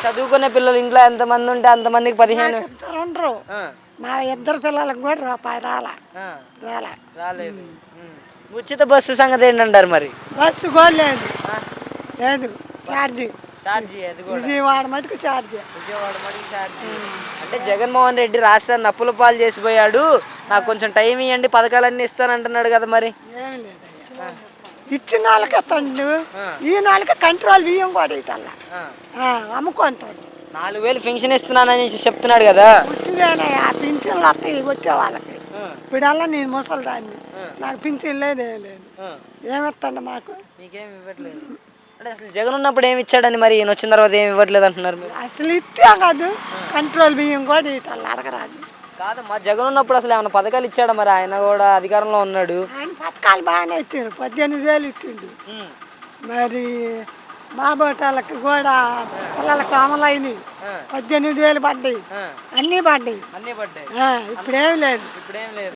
చదువుకునే పిల్లలు ఇంట్లో ఎంతమంది ఉంటే అంతమందికి 15. ఇద్దరు ఉండరు. ఆ, మా ఇద్దరు పిల్లలకు కూడా రూపాయి రాలా. ఆ, రాలా. రాలేదు. ఉచిత బస్సు సంగతి ఏంటంటారు మరి? బస్సు కూడా లేదు. ఆ, లేదు ఛార్జీ. ఛార్జీ అది కూడా. విజయవాడ మటుకు ఛార్జీ. విజయవాడ మటుకు ఛార్జీ. అంటే జగన్మోహన్ రెడ్డి రాష్ట్రాన్ని అప్పుల పాలు చేసిపోయాడు, నాకు కొంచెం టైం ఇవ్వండి పథకాలన్నీ ఇస్తానంటున్నాడు కదా మరి. ఏం లేదు ఇచ్చిన వాళ్ళకి తండ్రి ఈ నాలుగు కంట్రోల్ బియ్యం కూడా ఇటల్లా అమ్ముకుంటాడు. 4,000 పెన్షన్ ఇస్తున్నానని చెప్తున్నాడు కదా. వచ్చిందేనా ఆ పింఛన్లు వస్తాయి వచ్చే వాళ్ళకి. ఇప్పుడల్లా నేను ముసలిదాన్ని, నాకు పింఛన్ లేదు ఏం లేదు. ఏమిస్తాండి మాకు? మీకేమి ఇవ్వట్లేదు అంటే అసలు జగన్ ఉన్నప్పుడు ఏమి ఇచ్చాడని, మరి ఈయన వచ్చిన తర్వాత ఏమి ఇవ్వట్లేదు అంటున్నారు మీరు? అసలు ఇస్తే కాదు కంట్రోల్ బియ్యం కూడా ఇటల్లా అడగరాదు. కాదమ్మా, జగన్ ఉన్నప్పుడు అసలు ఏమైనా పథకాలు ఇచ్చాడా? మరి ఆయన కూడా అధికారంలో ఉన్నాడు. ఆయన పథకాలు బాగానే ఇచ్చాడు, 18,000 ఇచ్చిండు. మరి మా బోటాలకు కూడా పిల్లలకు అమలైనవి 18,000 పడ్డాయి, అన్నీ పడ్డాయి. అన్నీ పడ్డాయి. ఇప్పుడేం లేదు. ఇప్పుడేం లేదు.